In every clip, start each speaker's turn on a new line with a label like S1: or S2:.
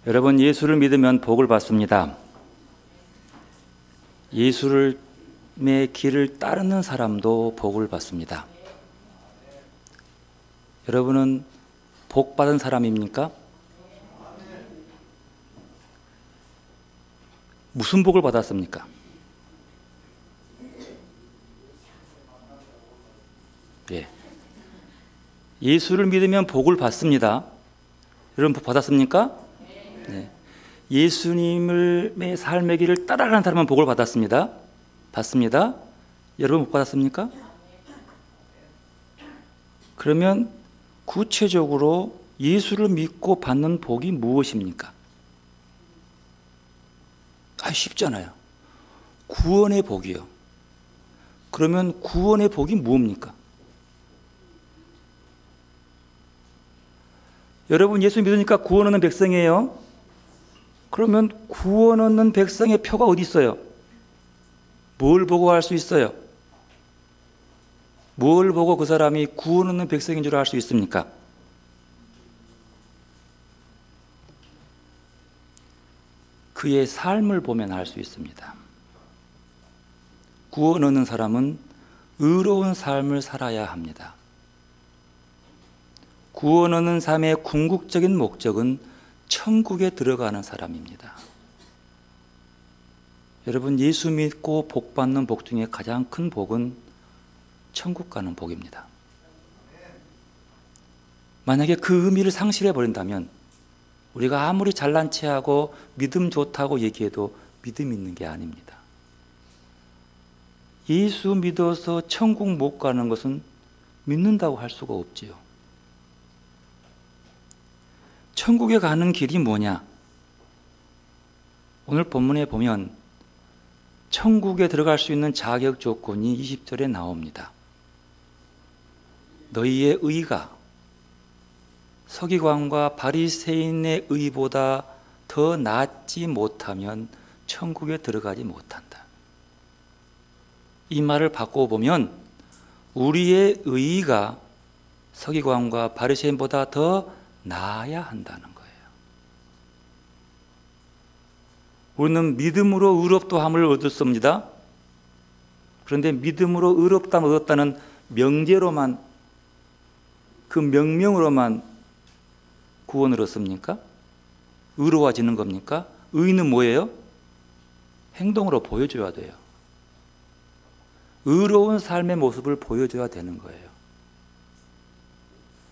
S1: 여러분, 예수를 믿으면 복을 받습니다. 예수의 길을 따르는 사람도 복을 받습니다. 여러분은 복 받은 사람입니까? 무슨 복을 받았습니까? 예. 예수를 믿으면 복을 받습니다. 여러분 복 받았습니까? 네. 예수님의 삶의 길을 따라가는 사람은 복을 받았습니다. 받습니다. 여러분 복 받았습니까? 그러면 구체적으로 예수를 믿고 받는 복이 무엇입니까? 쉽잖아요. 구원의 복이요. 그러면 구원의 복이 무엇입니까? 여러분 예수 믿으니까 구원 얻는 백성이에요. 그러면 구원 얻는 백성의 표가 어디 있어요? 뭘 보고 알 수 있어요? 뭘 보고 그 사람이 구원 얻는 백성인 줄 알 수 있습니까? 그의 삶을 보면 알 수 있습니다. 구원 얻는 사람은 의로운 삶을 살아야 합니다. 구원 얻는 삶의 궁극적인 목적은 천국에 들어가는 사람입니다. 여러분 예수 믿고 복 받는 복 중에 가장 큰 복은 천국 가는 복입니다. 만약에 그 의미를 상실해 버린다면 우리가 아무리 잘난 체하고 믿음 좋다고 얘기해도 믿음 있는 게 아닙니다. 예수 믿어서 천국 못 가는 것은 믿는다고 할 수가 없지요. 천국에 가는 길이 뭐냐? 오늘 본문에 보면 천국에 들어갈 수 있는 자격 조건이 20절에 나옵니다. 너희의 의가 서기관과 바리새인의 의보다 더 낫지 못하면 천국에 들어가지 못한다. 이 말을 바꿔보면 우리의 의가 서기관과 바리새인보다 더 나아야 한다는 거예요. 우리는 믿음으로 의롭도함을 얻었습니다. 그런데 믿음으로 의롭다함을 얻었다는 명제로만, 그 명명으로만 구원을 얻습니까? 의로워지는 겁니까? 의는 뭐예요? 행동으로 보여줘야 돼요. 의로운 삶의 모습을 보여줘야 되는 거예요.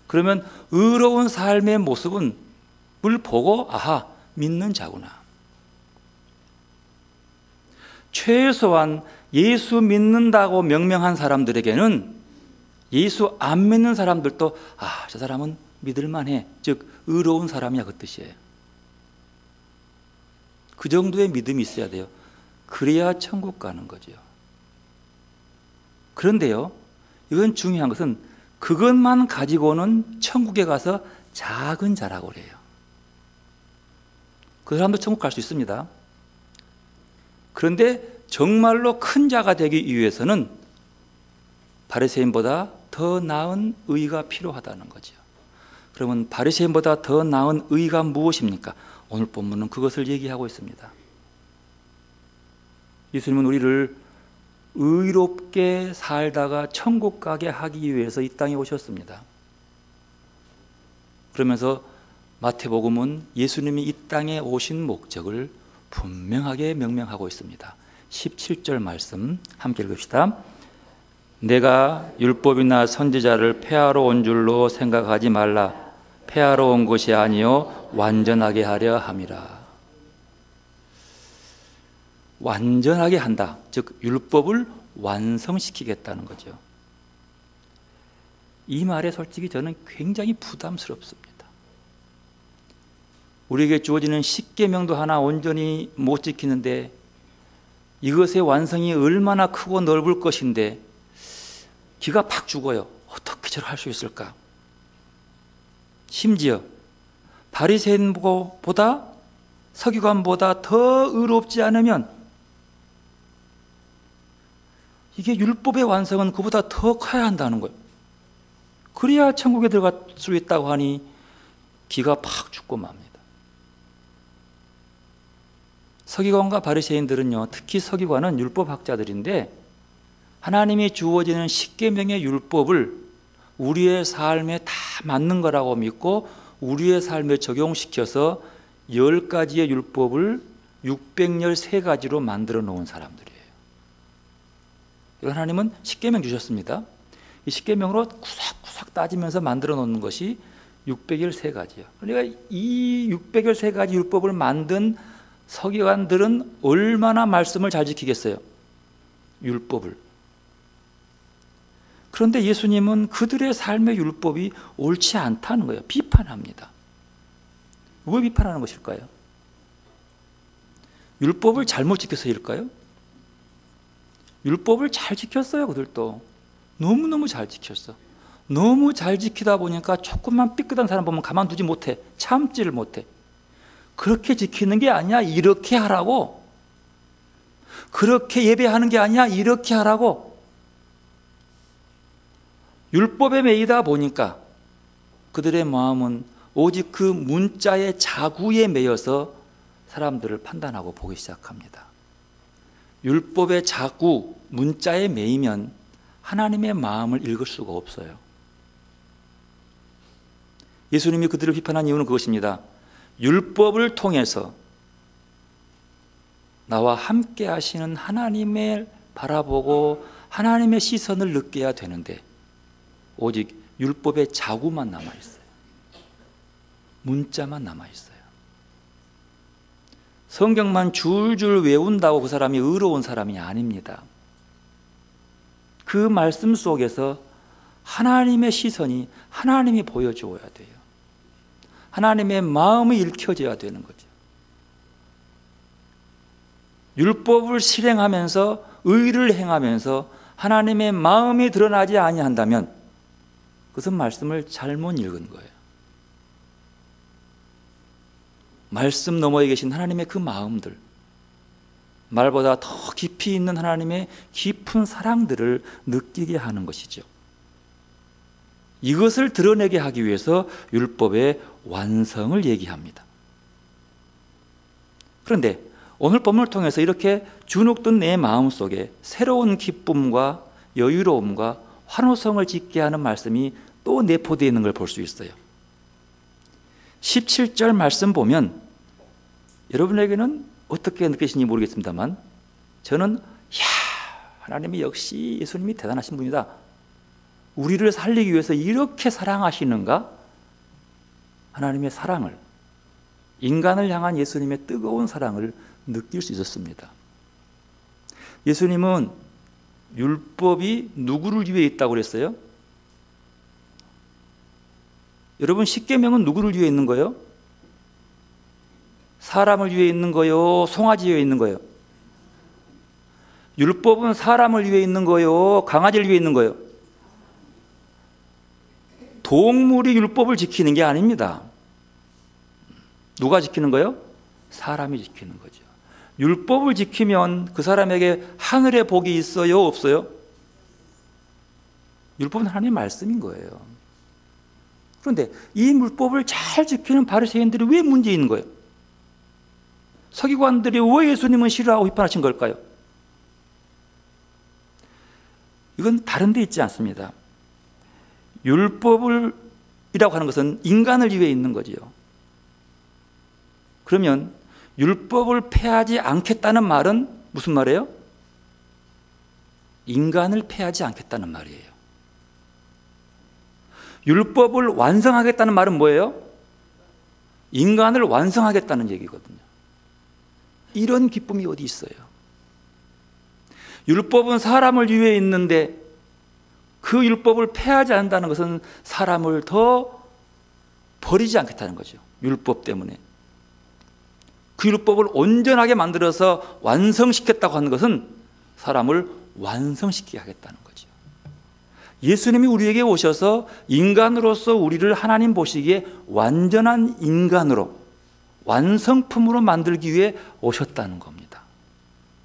S1: 그러면 의로운 삶의 모습은 을 보고 아하, 믿는 자구나. 최소한 예수 믿는다고 명명한 사람들에게는 예수 안 믿는 사람들도 저 사람은 믿을만해, 즉 의로운 사람이야, 그 뜻이에요. 그 정도의 믿음이 있어야 돼요. 그래야 천국 가는 거죠. 그런데요, 이건 중요한 것은 그것만 가지고는 천국에 가서 작은 자라고 그래요. 그 사람도 천국 갈 수 있습니다. 그런데 정말로 큰 자가 되기 위해서는 바리새인보다 더 나은 의가 필요하다는 거죠. 그러면 바리새인보다 더 나은 의가 무엇입니까? 오늘 본문은 그것을 얘기하고 있습니다. 예수님은 우리를 의롭게 살다가 천국 가게 하기 위해서 이 땅에 오셨습니다. 그러면서 마태복음은 예수님이 이 땅에 오신 목적을 분명하게 명명하고 있습니다. 17절 말씀 함께 읽읍시다. 내가 율법이나 선지자를 폐하러 온 줄로 생각하지 말라. 폐하러 온 것이 아니요 완전하게 하려 함이라. 완전하게 한다. 즉 율법을 완성시키겠다는 거죠. 이 말에 솔직히 저는 굉장히 부담스럽습니다. 우리에게 주어지는 십계명도 하나 온전히 못 지키는데 이것의 완성이 얼마나 크고 넓을 것인데 기가 팍 죽어요. 어떻게 저를 할 수 있을까? 심지어 바리새인보다 서기관보다 더 의롭지 않으면 이게 율법의 완성은 그보다 더 커야 한다는 거예요. 그래야 천국에 들어갈 수 있다고 하니 기가 팍 죽고 맙니다. 서기관과 바리새인들은요, 특히 서기관은 율법학자들인데 하나님이 주어지는 십계명의 율법을 우리의 삶에 다 맞는 거라고 믿고 우리의 삶에 적용시켜서 10가지의 율법을 613가지로 만들어 놓은 사람들이에요. 하나님은 십계명 주셨습니다. 이 십계명으로 구석구석 따지면서 만들어 놓는 것이 613가지예요. 그러니까 이 613가지 율법을 만든 서기관들은 얼마나 말씀을 잘 지키겠어요? 율법을. 그런데 예수님은 그들의 삶의 율법이 옳지 않다는 거예요. 비판합니다. 왜 비판하는 것일까요? 율법을 잘못 지켜서일까요? 율법을 잘 지켰어요. 그들도 너무너무 잘 지켰어. 너무 잘 지키다 보니까 조금만 삐끗한 사람 보면 가만두지 못해. 참지를 못해. 그렇게 지키는 게 아니야, 이렇게 하라고. 그렇게 예배하는 게 아니야, 이렇게 하라고. 율법에 매이다 보니까 그들의 마음은 오직 그 문자의 자구에 매여서 사람들을 판단하고 보기 시작합니다. 율법의 자구, 문자에 매이면 하나님의 마음을 읽을 수가 없어요. 예수님이 그들을 비판한 이유는 그것입니다. 율법을 통해서 나와 함께 하시는 하나님을 바라보고 하나님의 시선을 느껴야 되는데 오직 율법의 자구만 남아있어요. 문자만 남아있어요. 성경만 줄줄 외운다고 그 사람이 의로운 사람이 아닙니다. 그 말씀 속에서 하나님의 시선이 하나님이 보여줘야 돼요. 하나님의 마음이 읽혀져야 되는 거죠. 율법을 실행하면서 의를 행하면서 하나님의 마음이 드러나지 아니한다면 그것은 말씀을 잘못 읽은 거예요. 말씀 너머에 계신 하나님의 그 마음들, 말보다 더 깊이 있는 하나님의 깊은 사랑들을 느끼게 하는 것이죠. 이것을 드러내게 하기 위해서 율법의 완성을 얘기합니다. 그런데 오늘 본문을 통해서 이렇게 주눅든 내 마음속에 새로운 기쁨과 여유로움과 환호성을 짓게 하는 말씀이 또 내포되어 있는 걸 볼 수 있어요. 17절 말씀 보면 여러분에게는 어떻게 느끼시는지 모르겠습니다만 저는 하나님이 역시 예수님이 대단하신 분이다. 우리를 살리기 위해서 이렇게 사랑하시는가? 하나님의 사랑을, 인간을 향한 예수님의 뜨거운 사랑을 느낄 수 있었습니다. 예수님은 율법이 누구를 위해 있다고 그랬어요? 여러분, 십계명은 누구를 위해 있는 거예요? 사람을 위해 있는 거요? 송아지 위해 있는 거예요? 율법은 사람을 위해 있는 거요? 강아지를 위해 있는 거예요? 동물이 율법을 지키는 게 아닙니다. 누가 지키는 거예요? 사람이 지키는 거죠. 율법을 지키면 그 사람에게 하늘의 복이 있어요? 없어요? 율법은 하나님의 말씀인 거예요. 그런데 이 율법을 잘 지키는 바리새인들이 왜 문제 있는 거예요? 서기관들이 왜 예수님은 싫어하고 비판하신 걸까요? 이건 다른 데 있지 않습니다. 율법이라고 하는 것은 인간을 위해 있는 거지요. 그러면 율법을 폐하지 않겠다는 말은 무슨 말이에요? 인간을 폐하지 않겠다는 말이에요. 율법을 완성하겠다는 말은 뭐예요? 인간을 완성하겠다는 얘기거든요. 이런 기쁨이 어디 있어요? 율법은 사람을 위해 있는데 그 율법을 폐하지 않는다는 것은 사람을 더 버리지 않겠다는 거죠. 율법 때문에. 그 율법을 온전하게 만들어서 완성시켰다고 하는 것은 사람을 완성시키게 하겠다는 거죠. 예수님이 우리에게 오셔서 인간으로서 우리를 하나님 보시기에 완전한 인간으로, 완성품으로 만들기 위해 오셨다는 겁니다.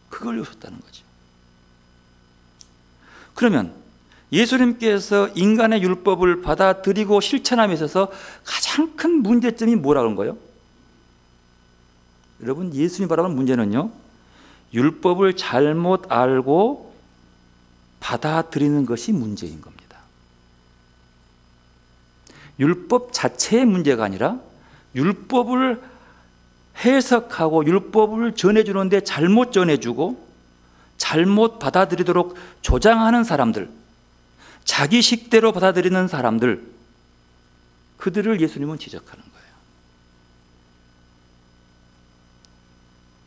S1: 그걸 오셨다는 거죠. 그러면 예수님께서 인간의 율법을 받아들이고 실천함에 있어서 가장 큰 문제점이 뭐라고 하는 거예요? 여러분, 예수님 바라보는 문제는요, 율법을 잘못 알고 받아들이는 것이 문제인 겁니다. 율법 자체의 문제가 아니라 율법을 해석하고 율법을 전해주는데 잘못 전해주고 잘못 받아들이도록 조장하는 사람들, 자기 식대로 받아들이는 사람들, 그들을 예수님은 지적하는 거예요.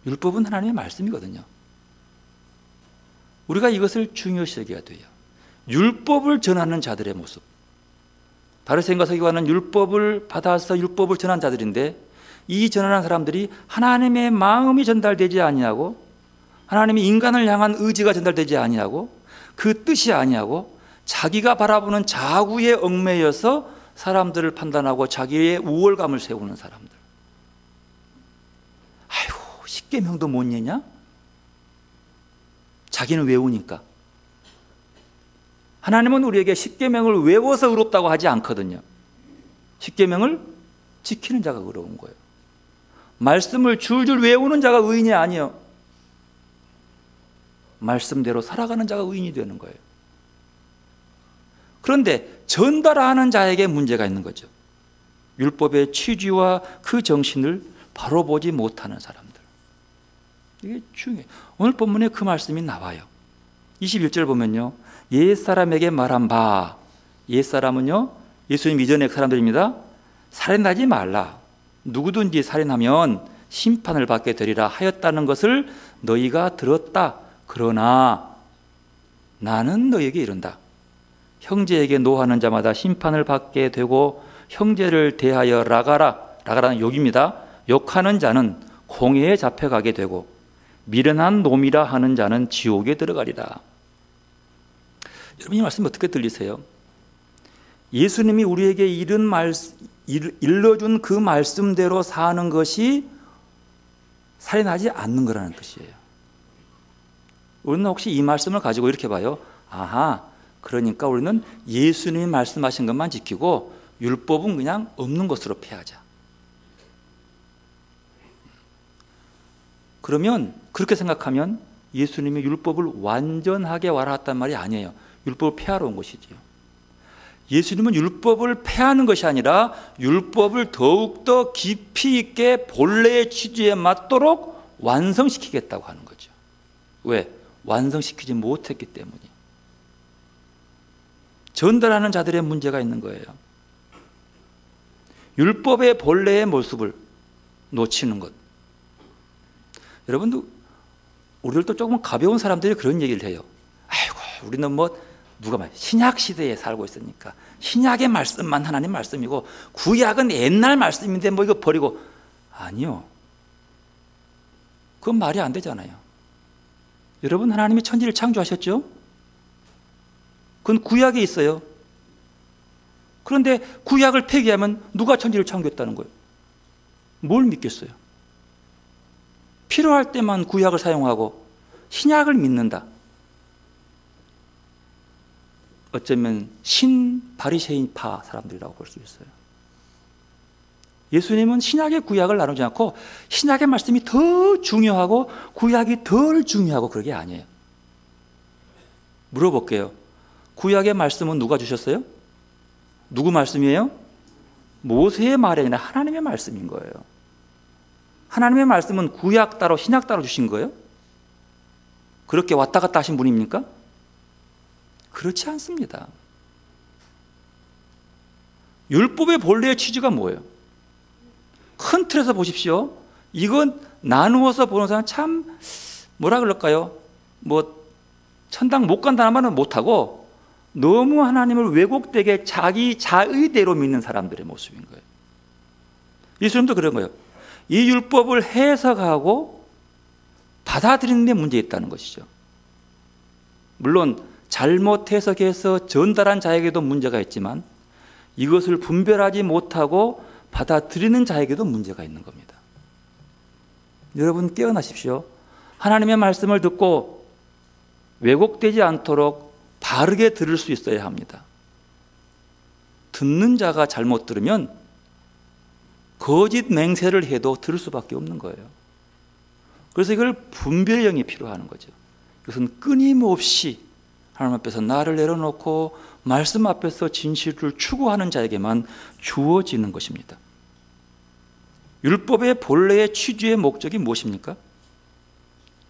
S1: 율법은 하나님의 말씀이거든요. 우리가 이것을 중요시 여겨야 돼요. 율법을 전하는 자들의 모습. 바리새인과 서기관은 율법을 받아서 율법을 전한 자들인데, 이 전하는 사람들이 하나님의 마음이 전달되지 아니하고 하나님이 인간을 향한 의지가 전달되지 아니하고 그 뜻이 아니하고 자기가 바라보는 자구에 얽매여서 사람들을 판단하고 자기의 우월감을 세우는 사람들. 아이고, 십계명도 못 얘냐? 자기는 외우니까. 하나님은 우리에게 십계명을 외워서 의롭다고 하지 않거든요. 십계명을 지키는 자가 의로운 거예요. 말씀을 줄줄 외우는 자가 의인이 아니요, 말씀대로 살아가는 자가 의인이 되는 거예요. 그런데 전달하는 자에게 문제가 있는 거죠. 율법의 취지와 그 정신을 바로 보지 못하는 사람들. 이게 중요해요. 오늘 본문에 그 말씀이 나와요. 21절 보면요, 옛사람에게 말한 바, 옛사람은요 예수님 이전의 사람들입니다. 살인하지 말라, 누구든지 살인하면 심판을 받게 되리라 하였다는 것을 너희가 들었다. 그러나 나는 너희에게 이른다. 형제에게 노하는 자마다 심판을 받게 되고 형제를 대하여 라가라는 욕입니다. 욕하는 자는 공회에 잡혀가게 되고 미련한 놈이라 하는 자는 지옥에 들어가리라. 여러분, 이 말씀 어떻게 들리세요? 예수님이 우리에게 일러준 그 말씀대로 사는 것이 살인하지 않는 거라는 뜻이에요. 우리는 혹시 이 말씀을 가지고 이렇게 봐요. 아하, 그러니까 우리는 예수님이 말씀하신 것만 지키고 율법은 그냥 없는 것으로 폐하자. 그러면 그렇게 생각하면 예수님이 율법을 완전하게 와라했단 말이 아니에요. 율법을 폐하러 온 것이지요. 예수님은 율법을 폐하는 것이 아니라 율법을 더욱더 깊이 있게 본래의 취지에 맞도록 완성시키겠다고 하는 거죠. 왜? 완성시키지 못했기 때문이에요. 전달하는 자들의 문제가 있는 거예요. 율법의 본래의 모습을 놓치는 것. 여러분도, 우리들도 조금 가벼운 사람들이 그런 얘기를 해요. 아이고, 우리는 누가 말, 신약 시대에 살고 있으니까 신약의 말씀만 하나님 말씀이고 구약은 옛날 말씀인데 이거 버리고. 아니요, 그건 말이 안 되잖아요. 여러분, 하나님이 천지를 창조하셨죠? 그건 구약에 있어요. 그런데 구약을 폐기하면 누가 천지를 창조했다는 거예요? 뭘 믿겠어요? 필요할 때만 구약을 사용하고 신약을 믿는다. 어쩌면 신바리새인파 사람들이라고 볼 수 있어요. 예수님은 신약의 구약을 나누지 않고 신약의 말씀이 더 중요하고 구약이 덜 중요하고 그런 게 아니에요. 물어볼게요. 구약의 말씀은 누가 주셨어요? 누구 말씀이에요? 모세의 말이 아니라 하나님의 말씀인 거예요. 하나님의 말씀은 구약 따로 신약 따로 주신 거예요? 그렇게 왔다 갔다 하신 분입니까? 그렇지 않습니다. 율법의 본래의 취지가 뭐예요? 큰 틀에서 보십시오. 이건 나누어서 보는 사람 참 뭐라 그럴까요? 천당 못 간다는 말은 못하고 너무 하나님을 왜곡되게 자기 자의대로 믿는 사람들의 모습인 거예요. 예수님도 그런 거예요. 이 율법을 해석하고 받아들이는 데 문제 있다는 것이죠. 물론 잘못 해석해서 전달한 자에게도 문제가 있지만 이것을 분별하지 못하고 받아들이는 자에게도 문제가 있는 겁니다. 여러분, 깨어나십시오. 하나님의 말씀을 듣고 왜곡되지 않도록 바르게 들을 수 있어야 합니다. 듣는 자가 잘못 들으면 거짓 맹세를 해도 들을 수밖에 없는 거예요. 그래서 이걸 분별력이 필요한 거죠. 이것은 끊임없이 하나님 앞에서 나를 내려놓고 말씀 앞에서 진실을 추구하는 자에게만 주어지는 것입니다. 율법의 본래의 취지의 목적이 무엇입니까?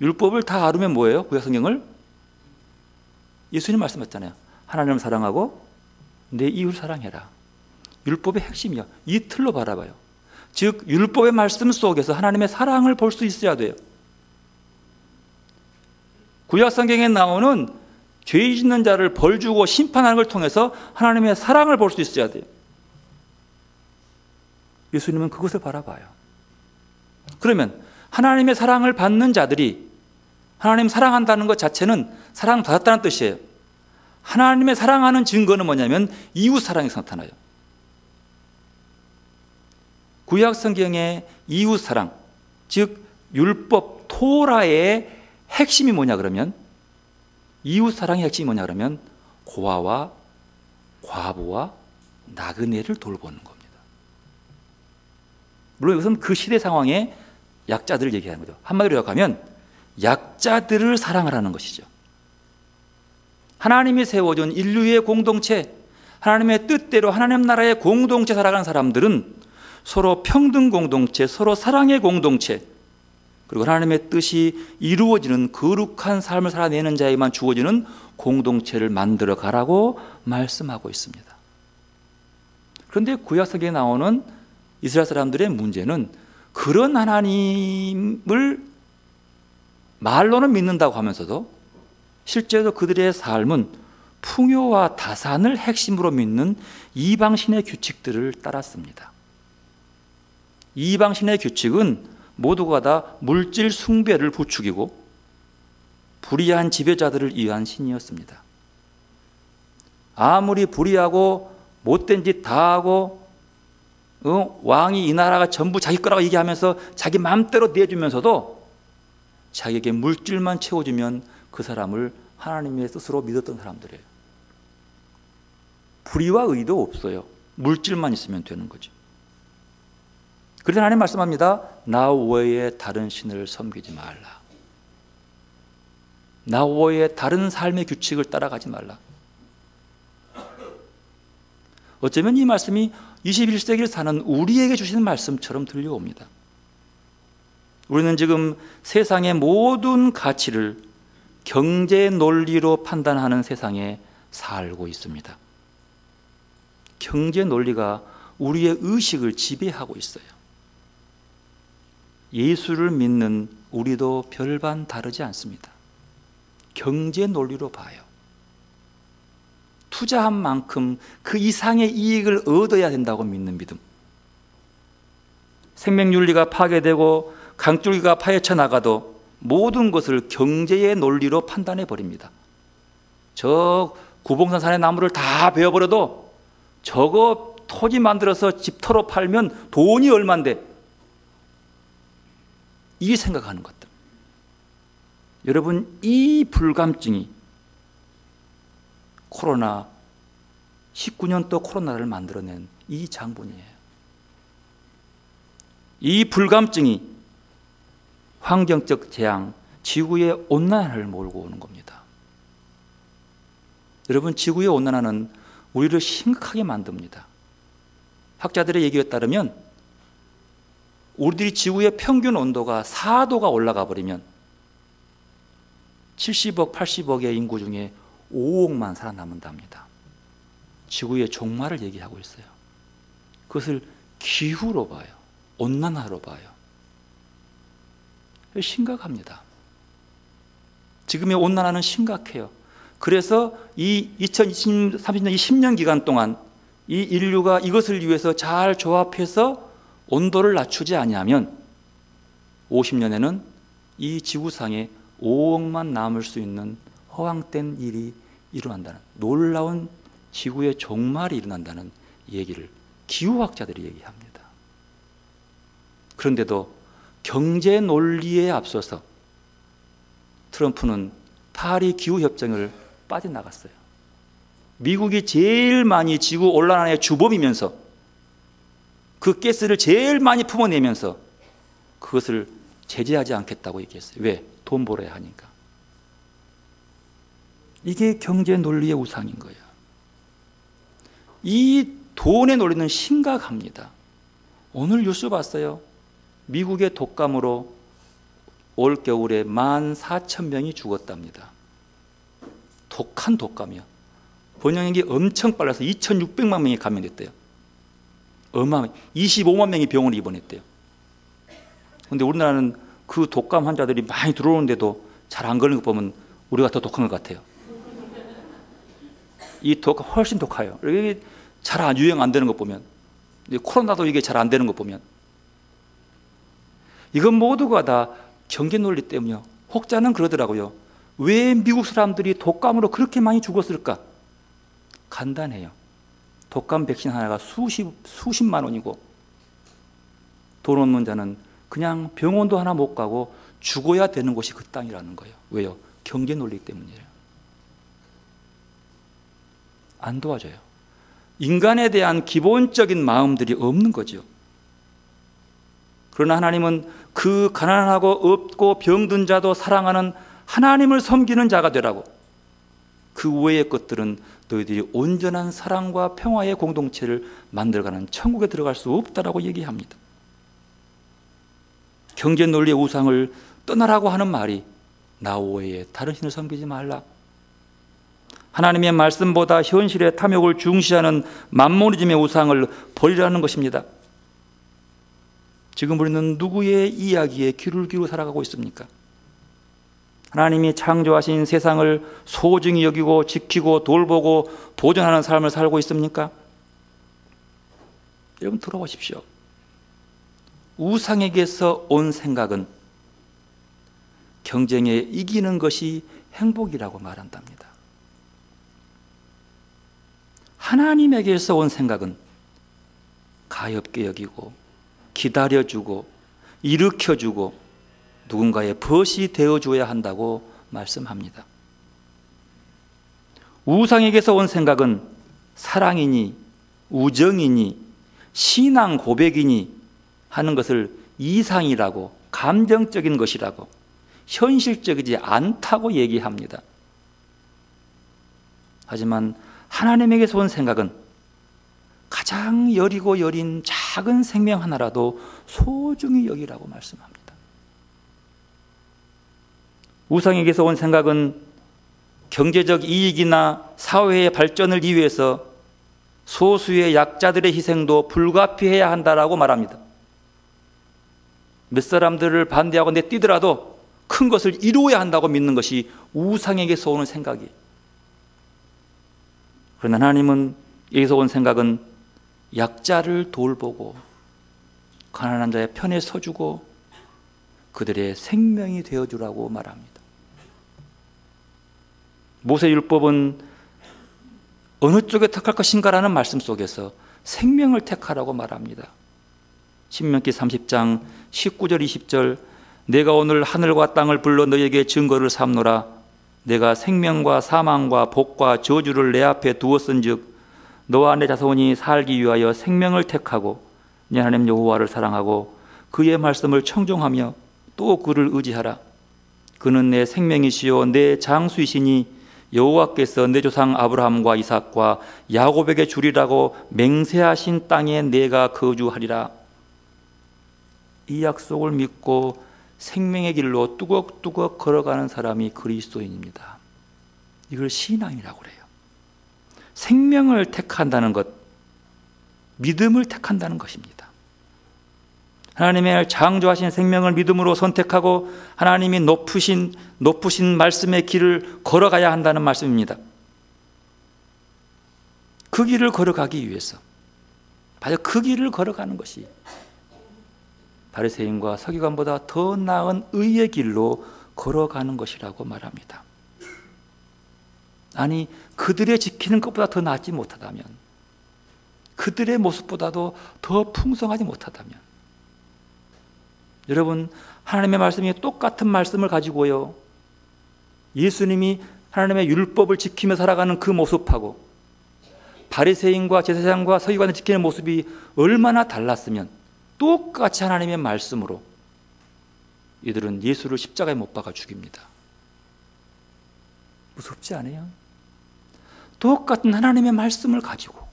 S1: 율법을 다 알으면 뭐예요? 구약 성경을? 예수님 말씀하셨잖아요. 하나님을 사랑하고 내 이웃 사랑해라. 율법의 핵심이야. 이 틀로 바라봐요. 즉 율법의 말씀 속에서 하나님의 사랑을 볼 수 있어야 돼요. 구약 성경에 나오는 죄 짓는 자를 벌 주고 심판하는 걸 통해서 하나님의 사랑을 볼 수 있어야 돼요. 예수님은 그것을 바라봐요. 그러면 하나님의 사랑을 받는 자들이 하나님 사랑한다는 것 자체는 사랑받았다는 뜻이에요. 하나님의 사랑하는 증거는 뭐냐면 이웃 사랑에서 나타나요. 구약 성경의 이웃 사랑, 즉 율법 토라의 핵심이 뭐냐 그러면, 이웃 사랑의 핵심이 뭐냐 그러면 고아와 과부와 나그네를 돌보는 겁니다. 물론 이것은 그 시대 상황에 약자들을 얘기하는 거죠. 한마디로 요약하면 약자들을 사랑하라는 것이죠. 하나님이 세워준 인류의 공동체, 하나님의 뜻대로 하나님 나라의 공동체 살아가는 사람들은 서로 평등 공동체, 서로 사랑의 공동체, 그리고 하나님의 뜻이 이루어지는 거룩한 삶을 살아내는 자에게만 주어지는 공동체를 만들어 가라고 말씀하고 있습니다. 그런데 구약 성경에 나오는 이스라엘 사람들의 문제는 그런 하나님을 말로는 믿는다고 하면서도 실제로 그들의 삶은 풍요와 다산을 핵심으로 믿는 이방신의 규칙들을 따랐습니다. 이방신의 규칙은 모두가 다 물질 숭배를 부추기고 불의한 지배자들을 위한 신이었습니다. 아무리 불의하고 못된 짓 다 하고 왕이 이 나라가 전부 자기 거라고 얘기하면서 자기 마음대로 내주면서도 자기에게 물질만 채워주면 그 사람을 하나님의 뜻으로 믿었던 사람들이에요. 불의와 의도 없어요. 물질만 있으면 되는 거죠. 그래서 하나님 말씀합니다. 나 외에 다른 신을 섬기지 말라. 나 외에 다른 삶의 규칙을 따라가지 말라. 어쩌면 이 말씀이 21세기를 사는 우리에게 주시는 말씀처럼 들려옵니다. 우리는 지금 세상의 모든 가치를 경제 논리로 판단하는 세상에 살고 있습니다. 경제 논리가 우리의 의식을 지배하고 있어요. 예수를 믿는 우리도 별반 다르지 않습니다. 경제 논리로 봐요. 투자한 만큼 그 이상의 이익을 얻어야 된다고 믿는 믿음. 생명윤리가 파괴되고 강줄기가 파헤쳐 나가도 모든 것을 경제의 논리로 판단해 버립니다. 저 구봉산 산의 나무를 다 베어버려도 저거 토지 만들어서 집터로 팔면 돈이 얼만데, 이 생각하는 것들. 여러분, 이 불감증이 코로나 19년도 코로나를 만들어낸 이 장본이에요. 이 불감증이 환경적 재앙, 지구의 온난화를 몰고 오는 겁니다. 여러분, 지구의 온난화는 우리를 심각하게 만듭니다. 학자들의 얘기에 따르면 우리들이 지구의 평균 온도가 4도가 올라가 버리면 70억, 80억의 인구 중에 5억만 살아남는답니다. 지구의 종말을 얘기하고 있어요. 그것을 기후로 봐요. 온난화로 봐요. 심각합니다. 지금의 온난화는 심각해요. 그래서 이 2030년, 이 10년 기간 동안 이 인류가 이것을 위해서 잘 조합해서 온도를 낮추지 아니하면 50년에는 이 지구상에 5억만 남을 수 있는 허황된 일이 일어난다는, 놀라운 지구의 종말이 일어난다는 얘기를 기후학자들이 얘기합니다. 그런데도 경제 논리에 앞서서 트럼프는 파리 기후협정을 빠져나갔어요. 미국이 제일 많이 지구 온난화의 주범이면서 그 가스를 제일 많이 품어내면서 그것을 제재하지 않겠다고 얘기했어요. 왜? 돈 벌어야 하니까. 이게 경제 논리의 우상인 거예요. 이 돈의 논리는 심각합니다. 오늘 뉴스 봤어요. 미국의 독감으로 올겨울에 14,000명이 죽었답니다. 독한 독감이요. 번영액이 엄청 빨라서 2,600만 명이 감염됐대요. 25만 명이 병원에 입원했대요. 그런데 우리나라는 그 독감 환자들이 많이 들어오는데도 잘 안 걸리는 거 보면 우리가 더 독한 것 같아요. 이 독감 훨씬 독해요. 이게 잘 유행 안 되는 거 보면, 코로나도 이게 잘 안 되는 거 보면, 이건 모두가 다 경제 논리 때문이요. 혹자는 그러더라고요. 왜 미국 사람들이 독감으로 그렇게 많이 죽었을까? 간단해요. 독감 백신 하나가 수십만 원이고, 돈 없는 자는 그냥 병원도 하나 못 가고 죽어야 되는 곳이 그 땅이라는 거예요. 왜요? 경제 논리 때문이에요. 안 도와줘요. 인간에 대한 기본적인 마음들이 없는 거죠. 그러나 하나님은 그 가난하고 없고 병든 자도 사랑하는 하나님을 섬기는 자가 되라고, 그 외의 것들은 너희들이 온전한 사랑과 평화의 공동체를 만들어가는 천국에 들어갈 수 없다라고 얘기합니다. 경제 논리의 우상을 떠나라고 하는 말이 나 외에 다른 신을 섬기지 말라. 하나님의 말씀보다 현실의 탐욕을 중시하는 만모니즘의 우상을 버리라는 것입니다. 지금 우리는 누구의 이야기에 귀를 기울여 살아가고 있습니까? 하나님이 창조하신 세상을 소중히 여기고 지키고 돌보고 보존하는 삶을 살고 있습니까? 여러분 들어보십시오. 우상에게서 온 생각은 경쟁에 이기는 것이 행복이라고 말한답니다. 하나님에게서 온 생각은 가엾게 여기고 기다려주고 일으켜주고 누군가의 벗이 되어줘야 한다고 말씀합니다. 우상에게서 온 생각은 사랑이니 우정이니 신앙 고백이니 하는 것을 이상이라고, 감정적인 것이라고, 현실적이지 않다고 얘기합니다. 하지만 하나님에게서 온 생각은 가장 여리고 여린 작은 생명 하나라도 소중히 여기라고 말씀합니다. 우상에게서 온 생각은 경제적 이익이나 사회의 발전을 위해서 소수의 약자들의 희생도 불가피해야 한다라고 말합니다. 몇 사람들을 반대하고 내뛰더라도 큰 것을 이루어야 한다고 믿는 것이 우상에게서 오는 생각이에요. 그러나 하나님은 여기서 온 생각은 약자를 돌보고 가난한 자의 편에 서주고 그들의 생명이 되어주라고 말합니다. 모세율법은 어느 쪽에 택할 것인가라는 말씀 속에서 생명을 택하라고 말합니다. 신명기 30장 19절 20절 내가 오늘 하늘과 땅을 불러 너에게 증거를 삼노라. 내가 생명과 사망과 복과 저주를 내 앞에 두었은즉 너와 내 자손이 살기 위하여 생명을 택하고 네 하나님 여호와를 사랑하고 그의 말씀을 청종하며 또 그를 의지하라. 그는 내 생명이시요 내 장수이시니 여호와께서 내 조상 아브라함과 이삭과 야곱에게 주리라고 맹세하신 땅에 내가 거주하리라. 이 약속을 믿고 생명의 길로 뚜벅뚜벅 걸어가는 사람이 그리스도인입니다. 이걸 신앙이라고 그래요. 생명을 택한다는 것, 믿음을 택한다는 것입니다. 하나님의 창조하신 생명을 믿음으로 선택하고 하나님이 높으신 말씀의 길을 걸어가야 한다는 말씀입니다. 그 길을 걸어가기 위해서 바로 그 길을 걸어가는 것이 바리새인과 서기관보다 더 나은 의의 길로 걸어가는 것이라고 말합니다. 아니, 그들의 지키는 것보다 더 낫지 못하다면, 그들의 모습보다도 더 풍성하지 못하다면, 여러분, 하나님의 말씀이 똑같은 말씀을 가지고요, 예수님이 하나님의 율법을 지키며 살아가는 그 모습하고 바리새인과 제사장과 서기관을 지키는 모습이 얼마나 달랐으면 똑같이 하나님의 말씀으로 이들은 예수를 십자가에 못 박아 죽입니다. 무섭지 않아요? 똑같은 하나님의 말씀을 가지고,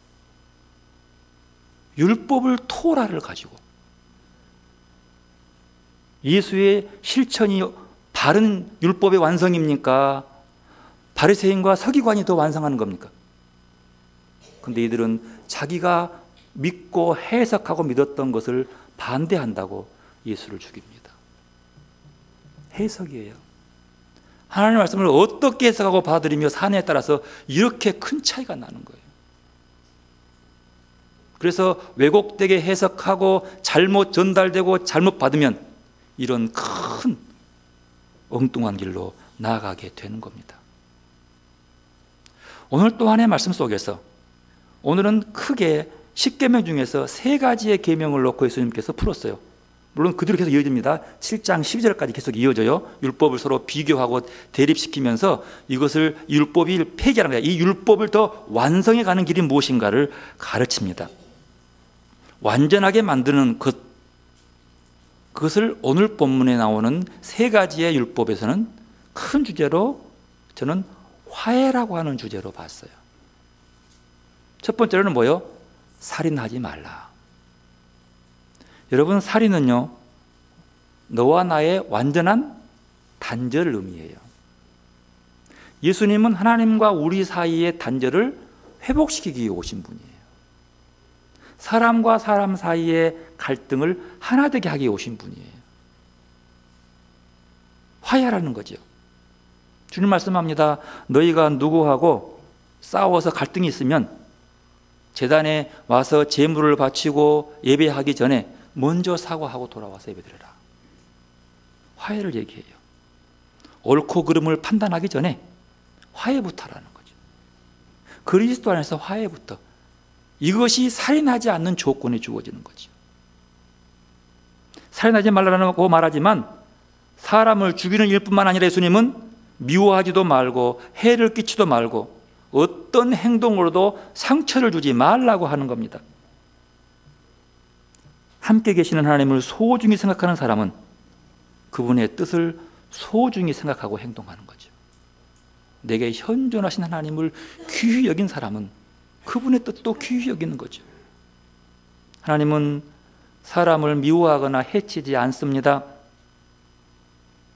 S1: 율법을, 토라를 가지고, 예수의 실천이 바른 율법의 완성입니까? 바리새인과 서기관이 더 완성하는 겁니까? 근데 이들은 자기가 믿고 해석하고 믿었던 것을 반대한다고 예수를 죽입니다. 해석이에요. 하나님의 말씀을 어떻게 해석하고 받아들이며 사느냐에 따라서 이렇게 큰 차이가 나는 거예요. 그래서 왜곡되게 해석하고 잘못 전달되고 잘못 받으면 이런 큰 엉뚱한 길로 나아가게 되는 겁니다. 오늘 또 하나의 말씀 속에서, 오늘은 크게 10계명 중에서 3가지의 계명을 놓고 예수님께서 풀었어요. 물론 그대로 계속 이어집니다. 7장 12절까지 계속 이어져요. 율법을 서로 비교하고 대립시키면서 이것을 율법이 폐기하는 거야. 이 율법을 더 완성해 가는 길이 무엇인가를 가르칩니다. 완전하게 만드는 그것을 오늘 본문에 나오는 3가지의 율법에서는 큰 주제로 저는 화해라고 하는 주제로 봤어요. 첫 번째로는 뭐요? 살인하지 말라. 여러분, 살인은요, 너와 나의 완전한 단절을 의미해요. 예수님은 하나님과 우리 사이의 단절을 회복시키기 위해 오신 분이에요. 사람과 사람 사이의 갈등을 하나 되게 하기 위해 오신 분이에요. 화해하라는 거죠. 주님 말씀합니다. 너희가 누구하고 싸워서 갈등이 있으면 제단에 와서 제물을 바치고 예배하기 전에 먼저 사과하고 돌아와서 예배드려라. 화해를 얘기해요. 옳고 그름을 판단하기 전에 화해부터 하라는 거죠. 그리스도 안에서 화해부터. 이것이 살인하지 않는 조건이 주어지는 거죠. 살인하지 말라고 말하지만 사람을 죽이는 일뿐만 아니라 예수님은 미워하지도 말고 해를 끼치도 말고 어떤 행동으로도 상처를 주지 말라고 하는 겁니다. 함께 계시는 하나님을 소중히 생각하는 사람은 그분의 뜻을 소중히 생각하고 행동하는 거죠. 내게 현존하신 하나님을 귀히 여긴 사람은 그분의 뜻도 귀히 여기는 거죠. 하나님은 사람을 미워하거나 해치지 않습니다.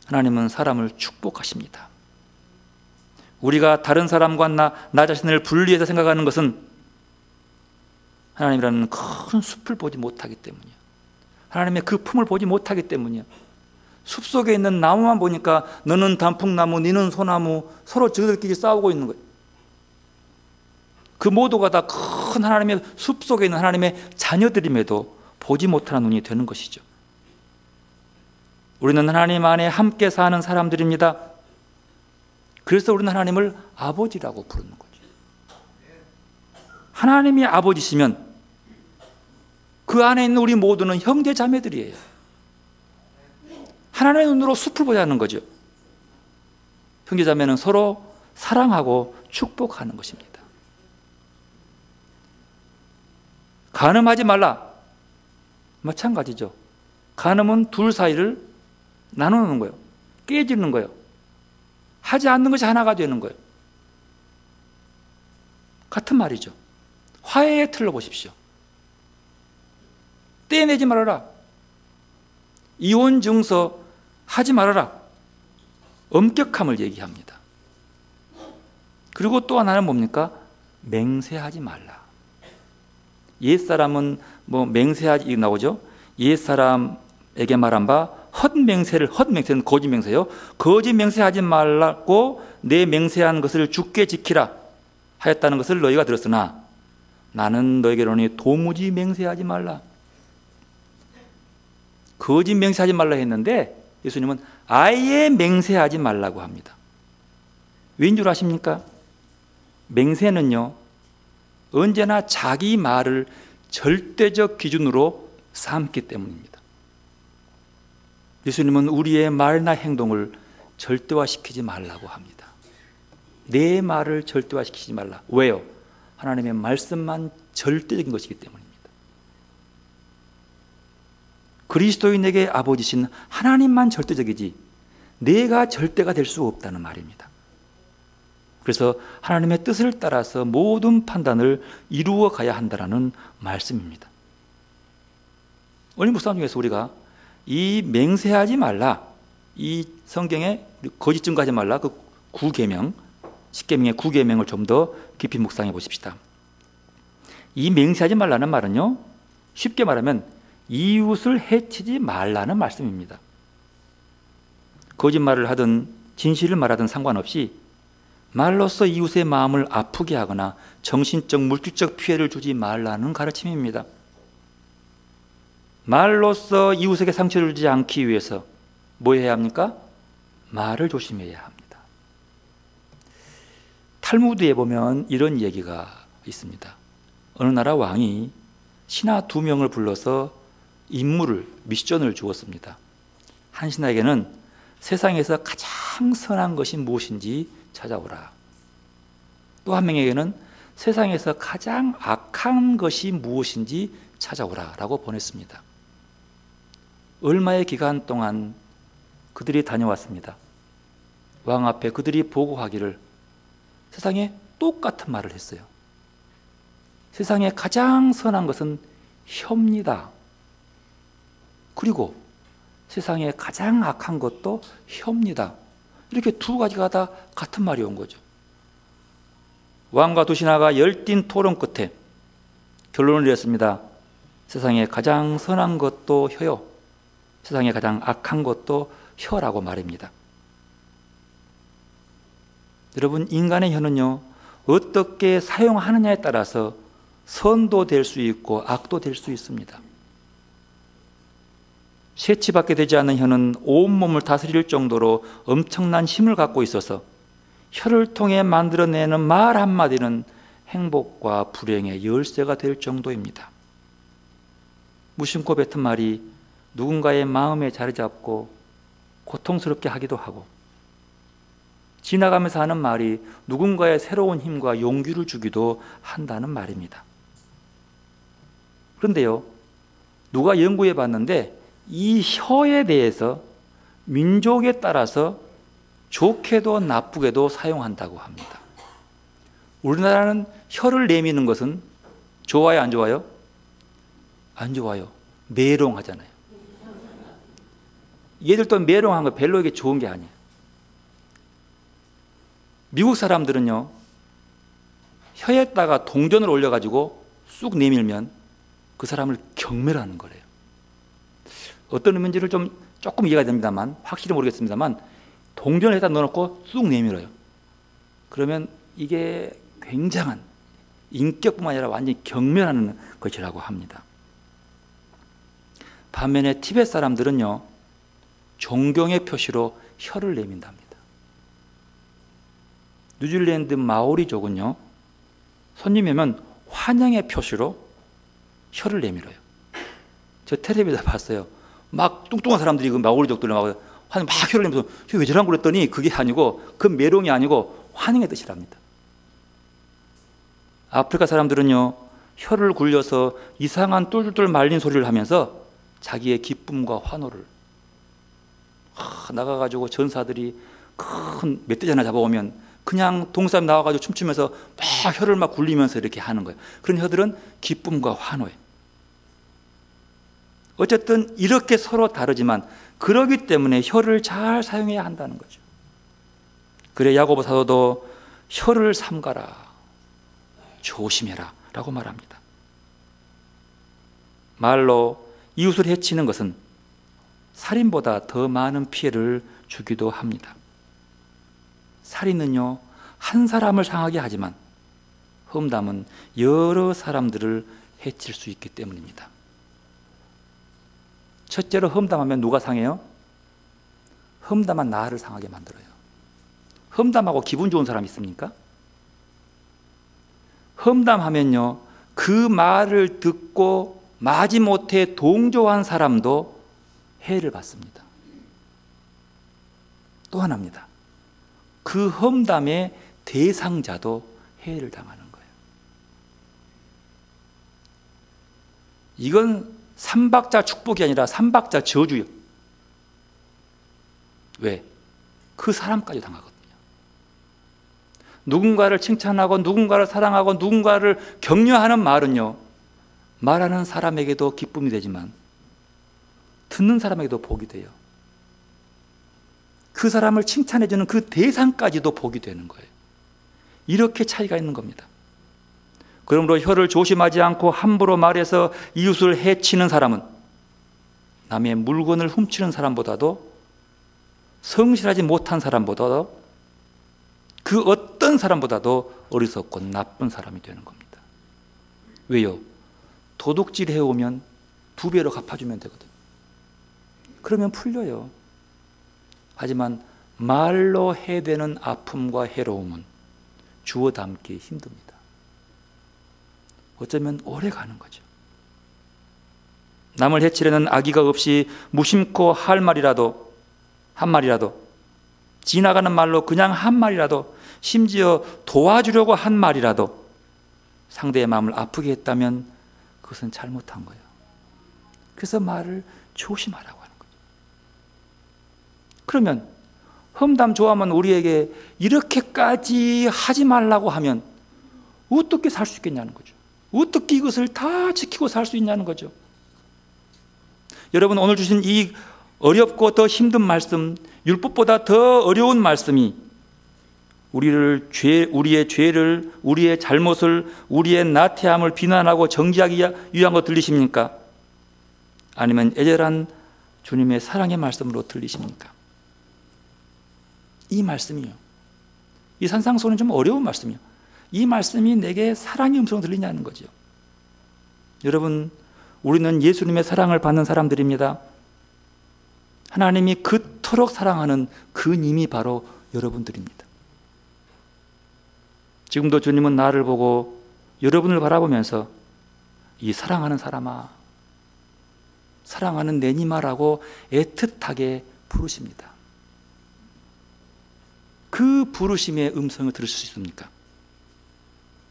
S1: 하나님은 사람을 축복하십니다. 우리가 다른 사람과 나 자신을 분리해서 생각하는 것은 하나님이라는 큰 숲을 보지 못하기 때문이에요. 하나님의 그 품을 보지 못하기 때문이에요. 숲속에 있는 나무만 보니까 너는 단풍나무, 너는 소나무, 서로 저들끼리 싸우고 있는 거예요. 그 모두가 다 큰 하나님의 숲속에 있는 하나님의 자녀들임에도 보지 못하는 눈이 되는 것이죠. 우리는 하나님 안에 함께 사는 사람들입니다. 그래서 우리는 하나님을 아버지라고 부르는 거죠. 하나님이 아버지시면 그 안에 있는 우리 모두는 형제 자매들이에요. 하나님의 눈으로 숲을 보자는 거죠. 형제 자매는 서로 사랑하고 축복하는 것입니다. 간음하지 말라. 마찬가지죠. 간음은 둘 사이를 나누는 거예요. 깨지는 거예요. 하지 않는 것이 하나가 되는 거예요. 같은 말이죠. 화해의 틀로 보십시오. 떼내지 말아라. 이혼 증서 하지 말아라. 엄격함을 얘기합니다. 그리고 또 하나는 뭡니까? 맹세하지 말라. 옛사람은 맹세하지 나오죠. 옛사람에게 말한 바 헛맹세는 거짓 맹세요. 거짓 맹세하지 말라고 내 맹세한 것을 굳게 지키라 하였다는 것을 너희가 들었으나 나는 너희에게로니 도무지 맹세하지 말라. 거짓 맹세하지 말라 했는데 예수님은 아예 맹세하지 말라고 합니다. 왠 줄 아십니까? 맹세는요, 언제나 자기 말을 절대적 기준으로 삼기 때문입니다. 예수님은 우리의 말이나 행동을 절대화시키지 말라고 합니다. 내 말을 절대화시키지 말라. 왜요? 하나님의 말씀만 절대적인 것이기 때문입니다. 그리스도인에게 아버지신 하나님만 절대적이지 내가 절대가 될 수 없다는 말입니다. 그래서 하나님의 뜻을 따라서 모든 판단을 이루어 가야 한다는 말씀입니다. 오늘 묵상 중에서 우리가 이 맹세하지 말라, 이 성경에 거짓 증거하지 말라, 그 9계명, 10계명의 9계명을 좀 더 깊이 묵상해 보십시다. 이 맹세하지 말라는 말은요, 쉽게 말하면 이웃을 해치지 말라는 말씀입니다. 거짓말을 하든 진실을 말하든 상관없이 말로써 이웃의 마음을 아프게 하거나 정신적, 물질적 피해를 주지 말라는 가르침입니다. 말로써 이웃에게 상처를 주지 않기 위해서 뭐 해야 합니까? 말을 조심해야 합니다. 탈무드에 보면 이런 얘기가 있습니다. 어느 나라 왕이 신하 2명을 불러서 임무를, 미션을 주었습니다. 한 신하에게는 세상에서 가장 선한 것이 무엇인지 찾아오라. 또 한 명에게는 세상에서 가장 악한 것이 무엇인지 찾아오라 라고 보냈습니다. 얼마의 기간 동안 그들이 다녀왔습니다. 왕 앞에 그들이 보고하기를 세상에 똑같은 말을 했어요. 세상에 가장 선한 것은 혀입니다. 그리고 세상에 가장 악한 것도 혀입니다. 이렇게 두 가지가 다 같은 말이 온 거죠. 왕과 두 신하가 열띤 토론 끝에 결론을 내렸습니다. 세상에 가장 선한 것도 혀요, 세상에 가장 악한 것도 혀라고 말입니다. 여러분, 인간의 혀는요, 어떻게 사용하느냐에 따라서 선도 될 수 있고 악도 될 수 있습니다. 채취받게 되지 않는 혀는 온몸을 다스릴 정도로 엄청난 힘을 갖고 있어서 혀를 통해 만들어내는 말 한마디는 행복과 불행의 열쇠가 될 정도입니다. 무심코 뱉은 말이 누군가의 마음에 자리 잡고 고통스럽게 하기도 하고, 지나가면서 하는 말이 누군가의 새로운 힘과 용기를 주기도 한다는 말입니다. 그런데요, 누가 연구해 봤는데 이 혀에 대해서 민족에 따라서 좋게도 나쁘게도 사용한다고 합니다. 우리나라는 혀를 내미는 것은 좋아요, 안 좋아요? 안 좋아요. 메롱하잖아요. 얘들도 메롱한 거 별로 이게 좋은 게 아니에요. 미국 사람들은요, 혀에다가 동전을 올려가지고 쑥 내밀면 그 사람을 경멸하는 거래요. 어떤 의미인지를 조금 이해가 됩니다만, 확실히 모르겠습니다만, 동전을 에다 넣어놓고 쑥 내밀어요. 그러면 이게 굉장한 인격뿐만 아니라 완전히 경멸하는 것이라고 합니다. 반면에 티벳 사람들은요, 존경의 표시로 혀를 내민답니다. 뉴질랜드 마오리족은요, 손님이 오면 환영의 표시로 혀를 내밀어요. 저 텔레비에서 봤어요. 막 뚱뚱한 사람들이 그 마오리족들 막 혀를 내면서 왜 저러는 그랬더니 그게 아니고, 그 메롱이 아니고 환영의 뜻이랍니다. 아프리카 사람들은요, 혀를 굴려서 이상한 뚫뚫 말린 소리를 하면서 자기의 기쁨과 환호를, 나가가지고 전사들이 큰 멧돼지 하나 잡아오면 그냥 동사람 나와가지고 춤추면서 막 혀를 막 굴리면서 이렇게 하는 거예요. 그런 혀들은 기쁨과 환호에. 어쨌든 이렇게 서로 다르지만 그러기 때문에 혀를 잘 사용해야 한다는 거죠. 그래 야고보 사도도 혀를 삼가라, 조심해라 라고 말합니다. 말로 이웃을 해치는 것은 살인보다 더 많은 피해를 주기도 합니다. 살인은요, 한 사람을 상하게 하지만 험담은 여러 사람들을 해칠 수 있기 때문입니다. 첫째로 험담하면 누가 상해요? 험담한 나를 상하게 만들어요. 험담하고 기분 좋은 사람 있습니까? 험담하면요, 그 말을 듣고 마지못해 동조한 사람도 해를 받습니다. 또 하나입니다. 그 험담의 대상자도 해를 당하는 거예요. 이건 삼박자 축복이 아니라 삼박자 저주요. 왜? 그 사람까지 당하거든요. 누군가를 칭찬하고 누군가를 사랑하고 누군가를 격려하는 말은요, 말하는 사람에게도 기쁨이 되지만 듣는 사람에게도 복이 돼요. 그 사람을 칭찬해주는 그 대상까지도 복이 되는 거예요. 이렇게 차이가 있는 겁니다. 그러므로 혀를 조심하지 않고 함부로 말해서 이웃을 해치는 사람은 남의 물건을 훔치는 사람보다도, 성실하지 못한 사람보다도, 그 어떤 사람보다도 어리석고 나쁜 사람이 되는 겁니다. 왜요? 도둑질 해오면 2배로 갚아주면 되거든요. 그러면 풀려요. 하지만 말로 해대는 아픔과 해로움은 주워 담기 힘듭니다. 어쩌면 오래 가는 거죠. 남을 해치려는 악의가 없이 무심코 할 말이라도, 한 말이라도, 지나가는 말로 그냥 한 말이라도, 심지어 도와주려고 한 말이라도 상대의 마음을 아프게 했다면 그것은 잘못한 거예요. 그래서 말을 조심하라고 하는 거죠. 그러면 험담 좋아하면 우리에게 이렇게까지 하지 말라고 하면 어떻게 살 수 있겠냐는 거죠. 어떻게 이것을 다 지키고 살 수 있냐는 거죠. 여러분, 오늘 주신 이 어렵고 더 힘든 말씀, 율법보다 더 어려운 말씀이 우리의 죄를, 우리의 잘못을, 우리의 나태함을 비난하고 정지하기 위한 거 들리십니까? 아니면 애절한 주님의 사랑의 말씀으로 들리십니까? 이 말씀이요, 이 산상수훈은 좀 어려운 말씀이요, 이 말씀이 내게 사랑의 음성으로 들리냐는 거죠. 여러분, 우리는 예수님의 사랑을 받는 사람들입니다. 하나님이 그토록 사랑하는 그 님이 바로 여러분들입니다. 지금도 주님은 나를 보고 여러분을 바라보면서 이 사랑하는 사람아, 사랑하는 내 님아라고 애틋하게 부르십니다. 그 부르심의 음성을 들을 수 있습니까?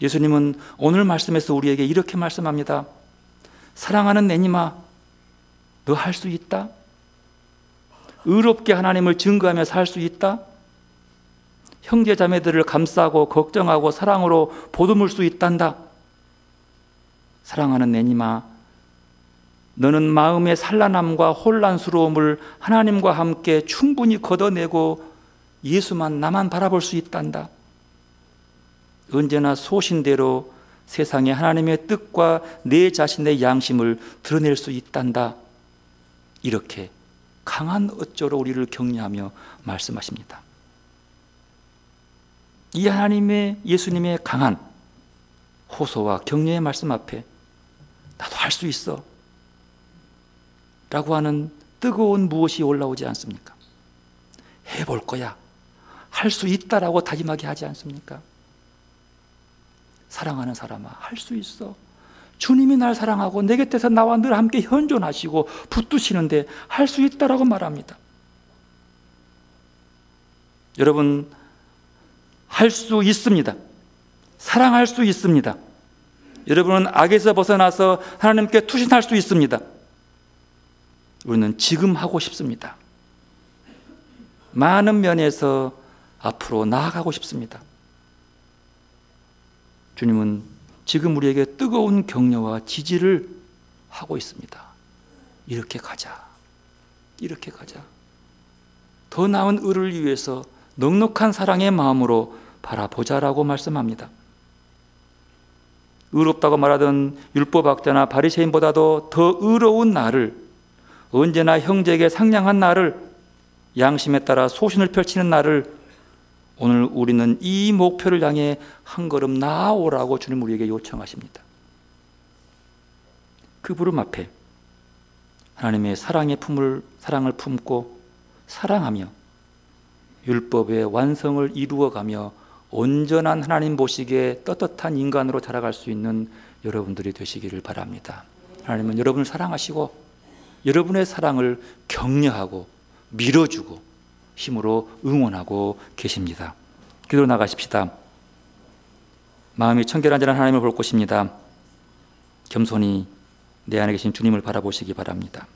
S1: 예수님은 오늘 말씀에서 우리에게 이렇게 말씀합니다. 사랑하는 내 님아, 너 할 수 있다? 의롭게 하나님을 증거하며 살 수 있다? 형제 자매들을 감싸고 걱정하고 사랑으로 보듬을 수 있단다. 사랑하는 내 님아, 너는 마음의 산란함과 혼란스러움을 하나님과 함께 충분히 걷어내고 예수만, 나만 바라볼 수 있단다. 언제나 소신대로 세상에 하나님의 뜻과 내 자신의 양심을 드러낼 수 있단다. 이렇게 강한 어조로 우리를 격려하며 말씀하십니다. 이 하나님의, 예수님의 강한 호소와 격려의 말씀 앞에 나도 할 수 있어 라고 하는 뜨거운 무엇이 올라오지 않습니까? 해볼 거야, 할 수 있다라고 다짐하게 하지 않습니까? 사랑하는 사람아, 할 수 있어. 주님이 날 사랑하고 내 곁에서 나와 늘 함께 현존하시고 붙드시는데 할 수 있다라고 말합니다. 여러분, 할 수 있습니다. 사랑할 수 있습니다. 여러분은 악에서 벗어나서 하나님께 투신할 수 있습니다. 우리는 지금 하고 싶습니다. 많은 면에서 앞으로 나아가고 싶습니다. 주님은 지금 우리에게 뜨거운 격려와 지지를 하고 있습니다. 이렇게 가자, 이렇게 가자. 더 나은 의를 위해서 넉넉한 사랑의 마음으로 바라보자라고 말씀합니다. 의롭다고 말하던 율법학자나 바리새인보다도 더 의로운 나를, 언제나 형제에게 상냥한 나를, 양심에 따라 소신을 펼치는 나를, 오늘 우리는 이 목표를 향해 한 걸음 나아오라고 주님 우리에게 요청하십니다. 그 부름 앞에 하나님의 사랑을 품고 사랑하며 율법의 완성을 이루어가며 온전한 하나님 보시기에 떳떳한 인간으로 자라갈 수 있는 여러분들이 되시기를 바랍니다. 하나님은 여러분을 사랑하시고 여러분의 사랑을 격려하고 밀어주고 힘으로 응원하고 계십니다. 기도로 나가십시다. 마음이 청결한지는 하나님을 볼 것입니다. 겸손히 내 안에 계신 주님을 바라보시기 바랍니다.